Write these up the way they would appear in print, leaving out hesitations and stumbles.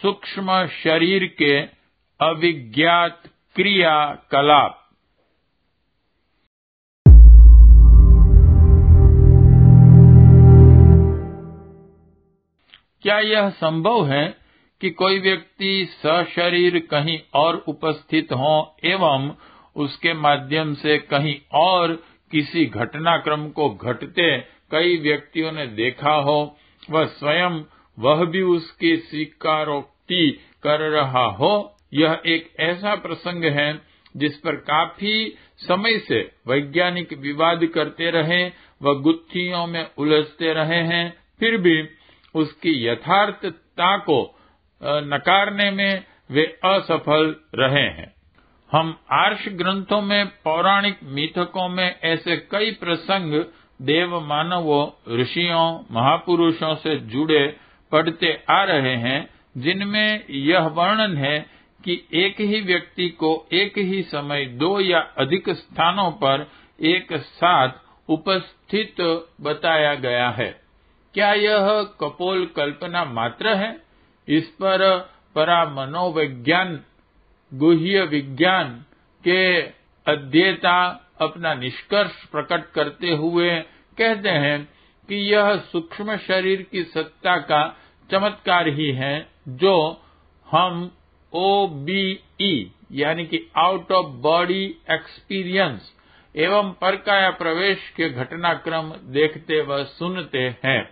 सूक्ष्म शरीर के अविज्ञात क्रियाकलाप। क्या यह संभव है कि कोई व्यक्ति सशरीर कहीं और उपस्थित हो एवं उसके माध्यम से कहीं और किसी घटनाक्रम को घटते कई व्यक्तियों ने देखा हो, वह स्वयं वह भी उसकी स्वीकारोक्ति कर रहा हो? यह एक ऐसा प्रसंग है जिस पर काफी समय से वैज्ञानिक विवाद करते रहे, वह गुत्थियों में उलझते रहे हैं, फिर भी उसकी यथार्थता को नकारने में वे असफल रहे हैं। हम आर्ष ग्रंथों में, पौराणिक मिथकों में ऐसे कई प्रसंग देव मानवों, ऋषियों, महापुरुषों से जुड़े पढ़ते आ रहे हैं, जिनमें यह वर्णन है कि एक ही व्यक्ति को एक ही समय दो या अधिक स्थानों पर एक साथ उपस्थित बताया गया है। क्या यह कपोल कल्पना मात्र है? इस पर परामनोविज्ञान, गुह्य विज्ञान के अध्येता अपना निष्कर्ष प्रकट करते हुए कहते हैं कि यह सूक्ष्म शरीर की सत्ता का चमत्कार ही है, जो हम OBE यानी कि आउट ऑफ बॉडी एक्सपीरियंस एवं परकाया प्रवेश के घटनाक्रम देखते व सुनते हैं।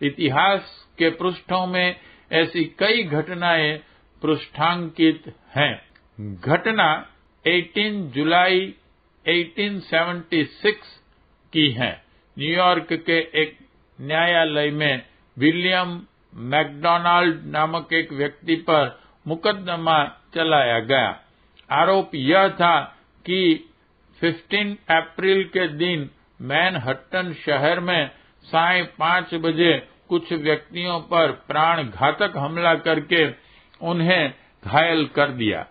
इतिहास के पृष्ठों में ऐसी कई घटनाएं पृष्ठांकित हैं। घटना 18 जुलाई 1876 की है। न्यूयॉर्क के एक न्यायालय में विलियम मैकडोनाल्ड नामक एक व्यक्ति पर मुकदमा चलाया गया। आरोप यह था कि 15 अप्रैल के दिन मैनहट्टन शहर में साढ़े 5 बजे कुछ व्यक्तियों पर प्राणघातक हमला करके उन्हें घायल कर दिया।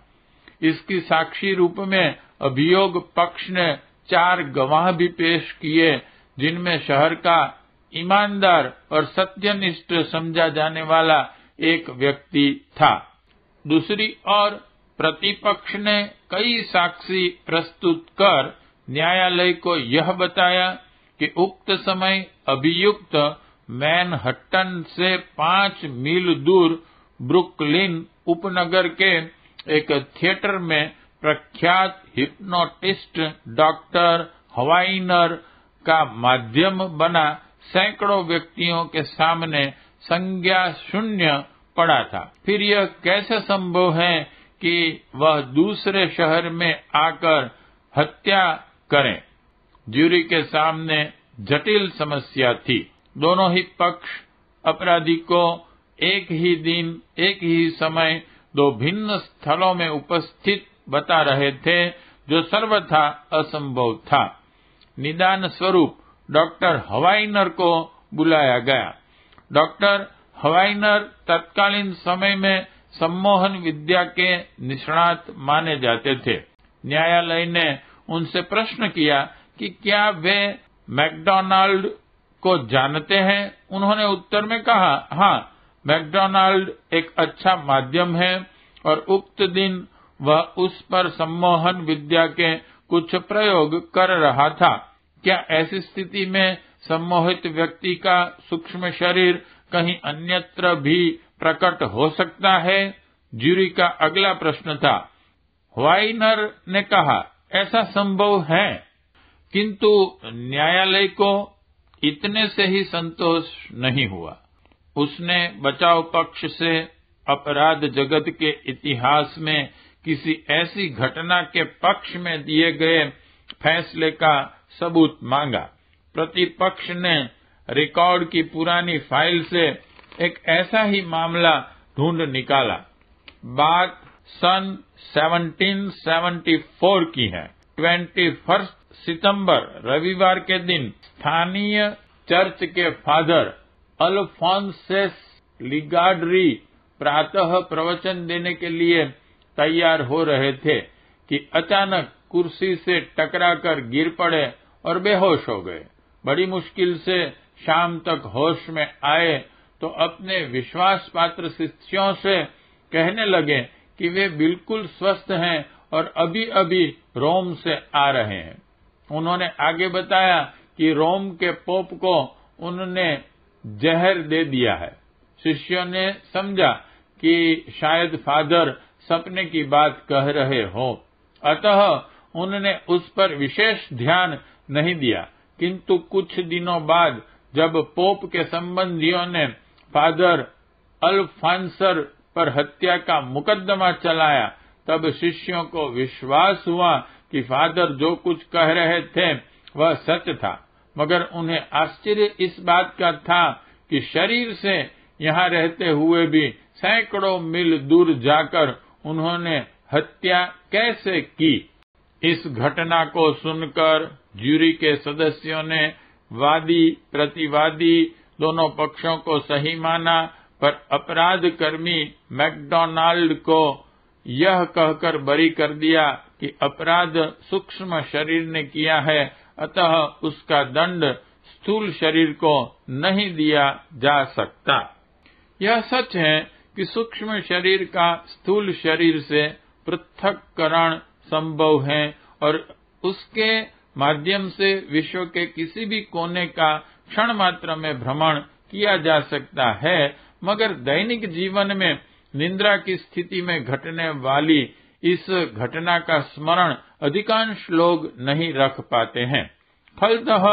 इसकी साक्षी रूप में अभियोग पक्ष ने 4 गवाह भी पेश किए, जिनमें शहर का ईमानदार और सत्यनिष्ठ समझा जाने वाला एक व्यक्ति था। दूसरी ओर प्रतिपक्ष ने कई साक्षी प्रस्तुत कर न्यायालय को यह बताया कि उक्त समय अभियुक्त मैनहट्टन से 5 मील दूर ब्रुकलिन उपनगर के एक थिएटर में प्रख्यात हिप्नोटिस्ट डॉक्टर हवाइनर का माध्यम बना सैकड़ों व्यक्तियों के सामने संज्ञा शून्य पड़ा था। फिर यह कैसे संभव है कि वह दूसरे शहर में आकर हत्या करें? ज्यूरी के सामने जटिल समस्या थी। दोनों ही पक्ष अपराधी को एक ही दिन, एक ही समय, 2 भिन्न स्थलों में उपस्थित बता रहे थे, जो सर्वथा असंभव था। निदान स्वरूप डॉक्टर हवाइनर को बुलाया गया। डॉक्टर हवाइनर तत्कालीन समय में सम्मोहन विद्या के निष्णात माने जाते थे। न्यायालय ने उनसे प्रश्न किया कि क्या वे मैकडोनाल्ड को जानते हैं? उन्होंने उत्तर में कहा, हाँ, मैकडोनाल्ड एक अच्छा माध्यम है और उक्त दिन वह उस पर सम्मोहन विद्या के कुछ प्रयोग कर रहा था। क्या ऐसी स्थिति में सम्मोहित व्यक्ति का सूक्ष्म शरीर कहीं अन्यत्र भी प्रकट हो सकता है? ज्यूरी का अगला प्रश्न था। हवाइनर ने कहा, ऐसा संभव है, किंतु न्यायालय को इतने से ही संतोष नहीं हुआ। उसने बचाव पक्ष से अपराध जगत के इतिहास में किसी ऐसी घटना के पक्ष में दिए गए फैसले का सबूत मांगा। प्रतिपक्ष ने रिकॉर्ड की पुरानी फाइल से एक ऐसा ही मामला ढूंढ निकाला। बात सन 1774 की है। 21 सितंबर रविवार के दिन स्थानीय चर्च के फादर अल्फोंसेस लिगार्डी प्रातः प्रवचन देने के लिए तैयार हो रहे थे कि अचानक कुर्सी से टकराकर गिर पड़े और बेहोश हो गए। बड़ी मुश्किल से शाम तक होश में आए तो अपने विश्वास पात्र शिष्यों से कहने लगे कि वे बिल्कुल स्वस्थ हैं और अभी अभी रोम से आ रहे हैं। उन्होंने आगे बताया कि रोम के पोप को उन्होंने जहर दे दिया है। शिष्यों ने समझा कि शायद फादर सपने की बात कह रहे हो, अतः उन्होंने उस पर विशेष ध्यान नहीं दिया। किंतु कुछ दिनों बाद जब पोप के संबंधियों ने फादर अल्फांसर पर हत्या का मुकदमा चलाया, तब शिष्यों को विश्वास हुआ कि फादर जो कुछ कह रहे थे वह सच था। मगर उन्हें आश्चर्य इस बात का था कि शरीर से यहाँ रहते हुए भी सैकड़ों मील दूर जाकर उन्होंने हत्या कैसे की। इस घटना को सुनकर ज्यूरी के सदस्यों ने वादी प्रतिवादी दोनों पक्षों को सही माना, पर अपराध कर्मी मैकडोनाल्ड को यह कहकर बरी कर दिया कि अपराध सूक्ष्म शरीर ने किया है, अतः उसका दंड स्थूल शरीर को नहीं दिया जा सकता। यह सच है कि सूक्ष्म शरीर का स्थूल शरीर से पृथक्करण संभव है और उसके माध्यम से विश्व के किसी भी कोने का क्षण मात्र में भ्रमण किया जा सकता है, मगर दैनिक जीवन में निद्रा की स्थिति में घटने वाली इस घटना का स्मरण अधिकांश लोग नहीं रख पाते हैं। फलतः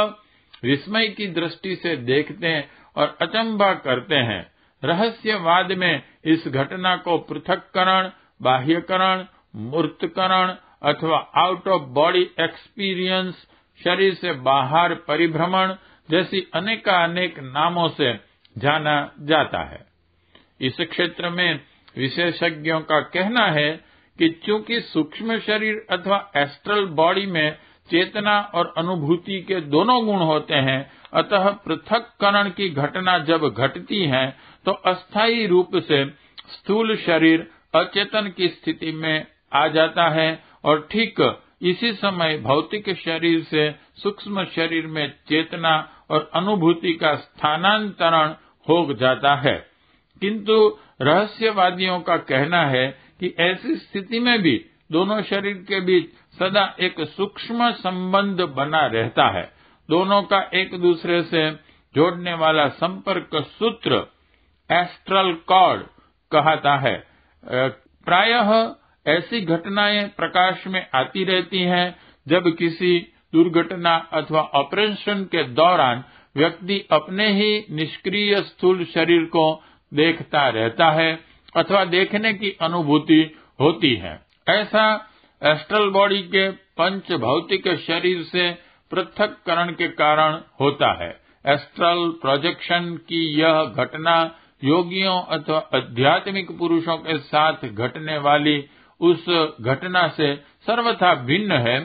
विस्मय की दृष्टि से देखते और अचंभा करते हैं। रहस्यवाद में इस घटना को पृथक्करण, बाह्यकरण, मूर्तकरण अथवा आउट ऑफ बॉडी एक्सपीरियंस, शरीर से बाहर परिभ्रमण जैसी अनेकानेक नामों से जाना जाता है। इस क्षेत्र में विशेषज्ञों का कहना है कि चूंकि सूक्ष्म शरीर अथवा एस्ट्रल बॉडी में चेतना और अनुभूति के दोनों गुण होते हैं, अतः पृथक्करण की घटना जब घटती है तो अस्थायी रूप से स्थूल शरीर अचेतन की स्थिति में आ जाता है और ठीक इसी समय भौतिक शरीर से सूक्ष्म शरीर में चेतना और अनुभूति का स्थानांतरण हो जाता है। किंतु रहस्यवादियों का कहना है कि ऐसी स्थिति में भी दोनों शरीर के बीच सदा एक सूक्ष्म संबंध बना रहता है। दोनों का एक दूसरे से जोड़ने वाला संपर्क सूत्र एस्ट्रल कॉर्ड कहता है। प्रायः ऐसी घटनाएं प्रकाश में आती रहती हैं जब किसी दुर्घटना अथवा ऑपरेशन के दौरान व्यक्ति अपने ही निष्क्रिय स्थूल शरीर को देखता रहता है अथवा देखने की अनुभूति होती है। ऐसा एस्ट्रल बॉडी के पंच भौतिक शरीर से पृथक्करण के कारण होता है। एस्ट्रल प्रोजेक्शन की यह घटना योगियों अथवा आध्यात्मिक पुरुषों के साथ घटने वाली उस घटना से सर्वथा भिन्न है,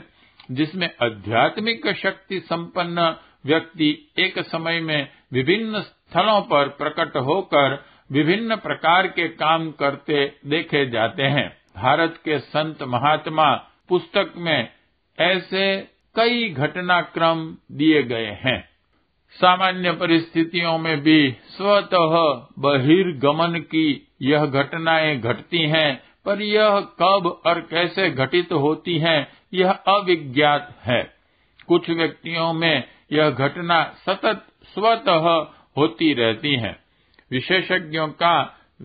जिसमें आध्यात्मिक शक्ति संपन्न व्यक्ति एक समय में विभिन्न स्थलों पर प्रकट होकर विभिन्न प्रकार के काम करते देखे जाते हैं। भारत के संत महात्मा पुस्तक में ऐसे कई घटनाक्रम दिए गए हैं। सामान्य परिस्थितियों में भी स्वतः बहिर्गमन की यह घटनाएं घटती हैं, पर यह कब और कैसे घटित होती हैं यह अविज्ञात है। कुछ व्यक्तियों में यह घटना सतत स्वतः होती रहती है। विशेषज्ञों का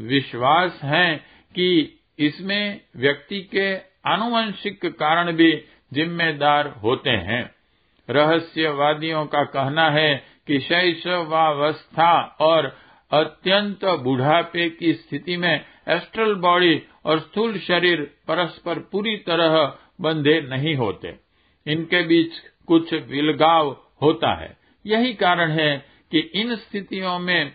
विश्वास है कि इसमें व्यक्ति के आनुवंशिक कारण भी जिम्मेदार होते हैं। रहस्यवादियों का कहना है कि शैशवावस्था और अत्यंत बुढ़ापे की स्थिति में एस्ट्रल बॉडी और स्थूल शरीर परस्पर पूरी तरह बंधे नहीं होते। इनके बीच कुछ विलगाव होता है। यही कारण है कि इन स्थितियों में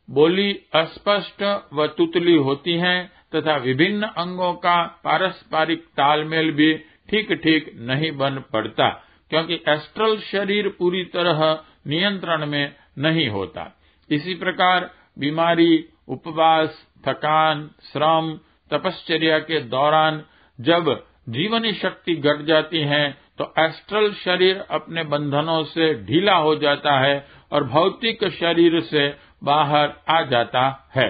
बोली अस्पष्ट व तुतली होती है तथा विभिन्न अंगों का पारस्परिक तालमेल भी ठीक ठीक नहीं बन पड़ता, क्योंकि एस्ट्रल शरीर पूरी तरह नियंत्रण में नहीं होता। इसी प्रकार बीमारी, उपवास, थकान, श्रम, तपश्चर्या के दौरान जब जीवनी शक्ति घट जाती है तो एस्ट्रल शरीर अपने बंधनों से ढीला हो जाता है और भौतिक शरीर से बाहर आ जाता है।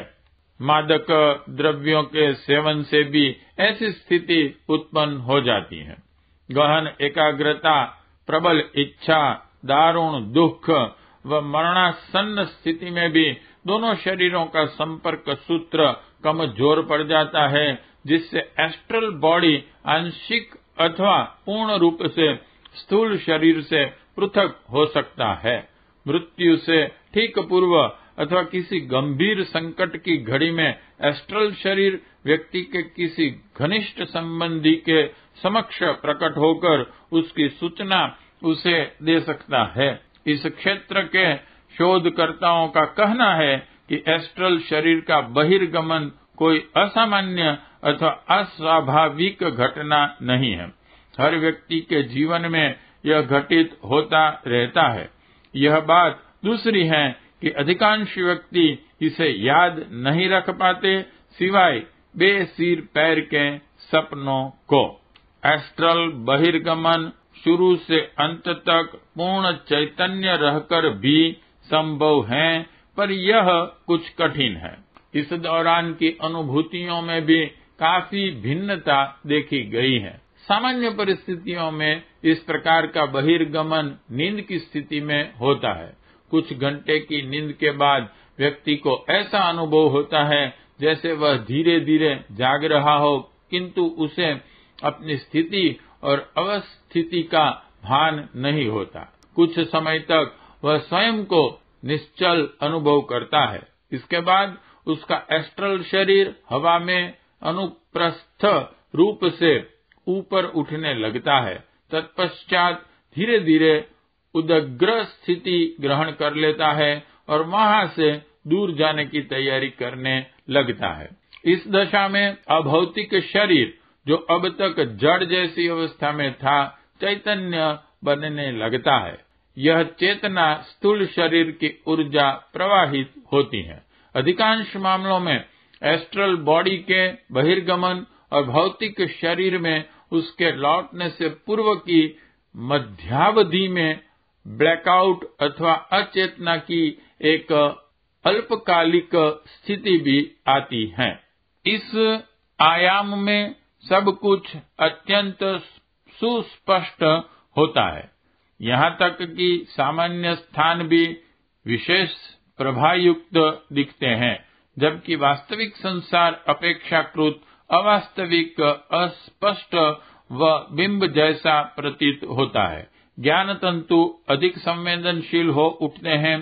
मादक द्रव्यों के सेवन से भी ऐसी स्थिति उत्पन्न हो जाती है। गहन एकाग्रता, प्रबल इच्छा, दारुण दुख व मरणासन्न स्थिति में भी दोनों शरीरों का संपर्क सूत्र कमजोर पड़ जाता है, जिससे एस्ट्रल बॉडी आंशिक अथवा पूर्ण रूप से स्थूल शरीर से पृथक हो सकता है। मृत्यु से ठीक पूर्व अथवा किसी गंभीर संकट की घड़ी में एस्ट्रल शरीर व्यक्ति के किसी घनिष्ठ संबंधी के समक्ष प्रकट होकर उसकी सूचना उसे दे सकता है। इस क्षेत्र के शोधकर्ताओं का कहना है कि एस्ट्रल शरीर का बहिर्गमन कोई असामान्य अथवा अस्वाभाविक घटना नहीं है। हर व्यक्ति के जीवन में यह घटित होता रहता है। यह बात दूसरी है कि अधिकांश व्यक्ति इसे याद नहीं रख पाते, सिवाय बेसिर पैर के सपनों को। एस्ट्रल बहिर्गमन शुरू से अंत तक पूर्ण चैतन्य रहकर भी संभव है, पर यह कुछ कठिन है। इस दौरान की अनुभूतियों में भी काफी भिन्नता देखी गई है। सामान्य परिस्थितियों में इस प्रकार का बहिर्गमन नींद की स्थिति में होता है। कुछ घंटे की नींद के बाद व्यक्ति को ऐसा अनुभव होता है जैसे वह धीरे धीरे जाग रहा हो, किंतु उसे अपनी स्थिति और अवस्थिति का भान नहीं होता। कुछ समय तक वह स्वयं को निश्चल अनुभव करता है। इसके बाद उसका एस्ट्रल शरीर हवा में अनुप्रस्थ रूप से ऊपर उठने लगता है। तत्पश्चात धीरे धीरे उदग्र स्थिति ग्रहण कर लेता है और वहां से दूर जाने की तैयारी करने लगता है। इस दशा में अभौतिक शरीर, जो अब तक जड़ जैसी अवस्था में था, चैतन्य बनने लगता है। यह चेतना स्थूल शरीर की ऊर्जा प्रवाहित होती है। अधिकांश मामलों में एस्ट्रल बॉडी के बहिर्गमन और भौतिक शरीर में उसके लौटने से पूर्व की मध्यावधि में ब्लैकआउट अथवा अचेतना की एक अल्पकालिक स्थिति भी आती है। इस आयाम में सब कुछ अत्यंत सुस्पष्ट होता है, यहाँ तक कि सामान्य स्थान भी विशेष प्रभायुक्त दिखते हैं, जबकि वास्तविक संसार अपेक्षाकृत अवास्तविक, अस्पष्ट व बिंब जैसा प्रतीत होता है। ज्ञान तंतु अधिक संवेदनशील हो उठते हैं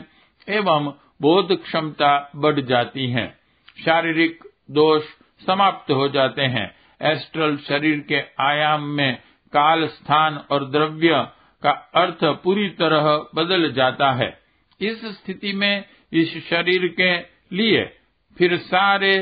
एवं बोध क्षमता बढ़ जाती है। शारीरिक दोष समाप्त हो जाते हैं। एस्ट्रल शरीर के आयाम में काल, स्थान और द्रव्य का अर्थ पूरी तरह बदल जाता है। इस स्थिति में इस शरीर के लिए फिर सारे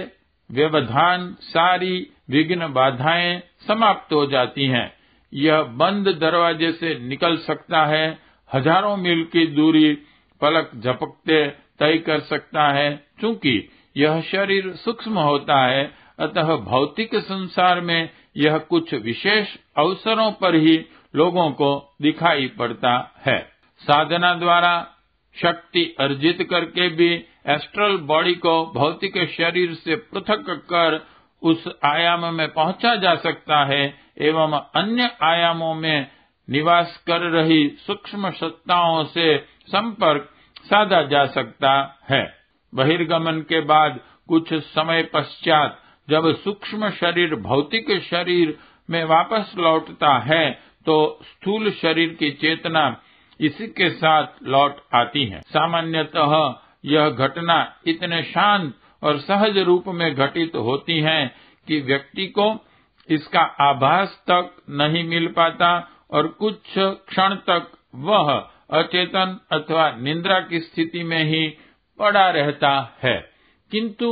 व्यवधान, सारी विघ्न बाधाएं समाप्त हो जाती हैं। यह बंद दरवाजे से निकल सकता है, हजारों मील की दूरी पलक झपकते तय कर सकता है। चूंकि यह शरीर सूक्ष्म होता है, अतः भौतिक संसार में यह कुछ विशेष अवसरों पर ही लोगों को दिखाई पड़ता है। साधना द्वारा शक्ति अर्जित करके भी एस्ट्रल बॉडी को भौतिक शरीर से पृथक कर उस आयाम में पहुंचा जा सकता है एवं अन्य आयामों में निवास कर रही सूक्ष्म सत्ताओं से संपर्क साधा जा सकता है। बहिर्गमन के बाद कुछ समय पश्चात जब सूक्ष्म शरीर भौतिक शरीर में वापस लौटता है, तो स्थूल शरीर की चेतना इसी के साथ लौट आती है। सामान्यतः यह घटना इतने शांत और सहज रूप में घटित होती है कि व्यक्ति को इसका आभास तक नहीं मिल पाता और कुछ क्षण तक वह अचेतन अथवा निद्रा की स्थिति में ही पड़ा रहता है। किंतु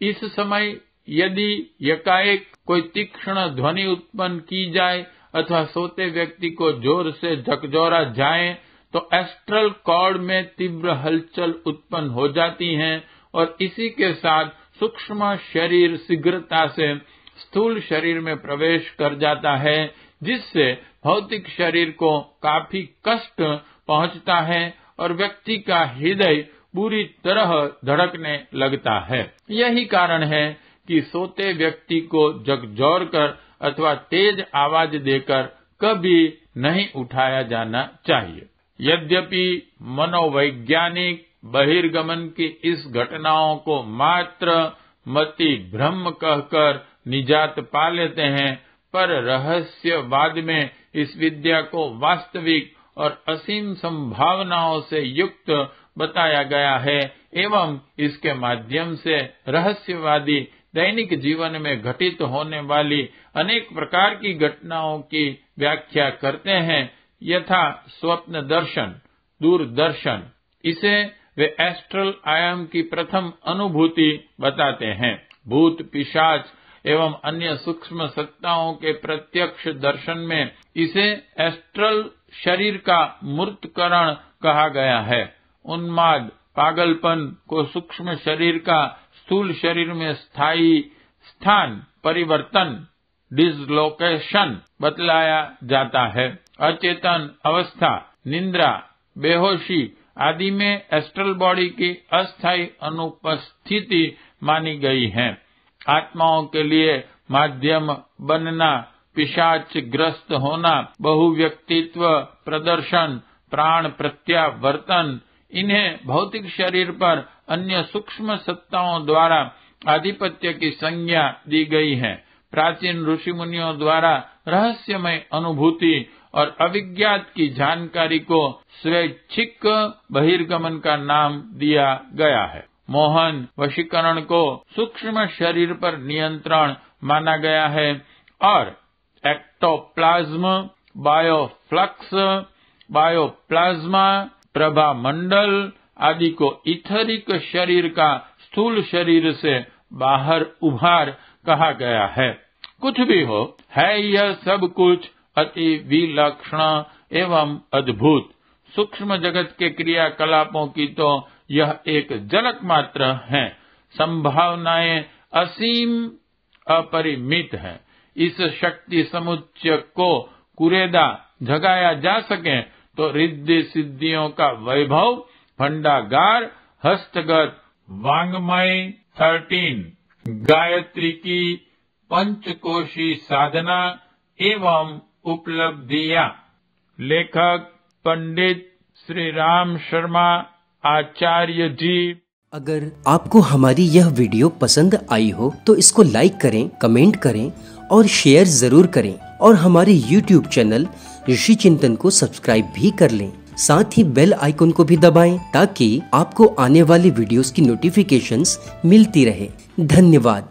इस समय यदि एकाएक कोई तीक्ष्ण ध्वनि उत्पन्न की जाए अथवा सोते व्यक्ति को जोर से झकझोरा जाए, तो एस्ट्रल कॉर्ड में तीव्र हलचल उत्पन्न हो जाती है और इसी के साथ सूक्ष्म शरीर शीघ्रता से स्थूल शरीर में प्रवेश कर जाता है, जिससे भौतिक शरीर को काफी कष्ट पहुंचता है और व्यक्ति का हृदय पूरी तरह धड़कने लगता है। यही कारण है कि सोते व्यक्ति को झकझोर कर अथवा तेज आवाज देकर कभी नहीं उठाया जाना चाहिए। यद्यपि मनोवैज्ञानिक बहिर्गमन की इस घटनाओं को मात्र मति भ्रम कहकर निजात पा लेते हैं, पर रहस्यवाद में इस विद्या को वास्तविक और असीम संभावनाओं से युक्त बताया गया है एवं इसके माध्यम से रहस्यवादी दैनिक जीवन में घटित होने वाली अनेक प्रकार की घटनाओं की व्याख्या करते हैं, यथा स्वप्न दर्शन, दूरदर्शन। इसे वे एस्ट्रल आयाम की प्रथम अनुभूति बताते हैं। भूत, पिशाच एवं अन्य सूक्ष्म सत्ताओं के प्रत्यक्ष दर्शन में इसे एस्ट्रल शरीर का मूर्तकरण कहा गया है। उन्माद, पागलपन को सूक्ष्म शरीर का स्थूल शरीर में स्थायी स्थान परिवर्तन, डिसलोकेशन बतलाया जाता है। अचेतन अवस्था, निद्रा, बेहोशी आदि में एस्ट्रल बॉडी की अस्थायी अनुपस्थिति मानी गई है। आत्माओं के लिए माध्यम बनना, पिशाच ग्रस्त होना, बहुव्यक्तित्व प्रदर्शन, प्राण प्रत्यावर्तन, इन्हें भौतिक शरीर पर अन्य सूक्ष्म सत्ताओं द्वारा आधिपत्य की संज्ञा दी गई है। प्राचीन ऋषि मुनियों द्वारा रहस्यमय अनुभूति और अविज्ञात की जानकारी को स्वैच्छिक बहिर्गमन का नाम दिया गया है। मोहन, वशीकरण को सूक्ष्म शरीर पर नियंत्रण माना गया है और एक्टोप्लाज्म, बायोफ्लक्स, बायोप्लाज्मा, प्रभा मंडल आदि को इथरिक शरीर का स्थूल शरीर से बाहर उभार कहा गया है। कुछ भी हो, है यह सब कुछ अति विलक्षण एवं अद्भुत। सूक्ष्म जगत के क्रियाकलापों की तो यह एक झलक मात्र है। संभावनाएं असीम अपरिमित है। इस शक्ति समुच्चय को कुरेदा जगाया जा सके तो रिद्धि सिद्धियों का वैभव, भंडागार, हस्तगत वांग्मय 13, गायत्री की पंचकोशी साधना एवं उपलब्धियां। लेखक पंडित श्री राम शर्मा आचार्य जी। अगर आपको हमारी यह वीडियो पसंद आई हो तो इसको लाइक करें, कमेंट करें और शेयर जरूर करें और हमारे YouTube चैनल ऋषि चिंतन को सब्सक्राइब भी कर लें। साथ ही बेल आइकन को भी दबाएं ताकि आपको आने वाली वीडियोस की नोटिफिकेशंस मिलती रहे। धन्यवाद।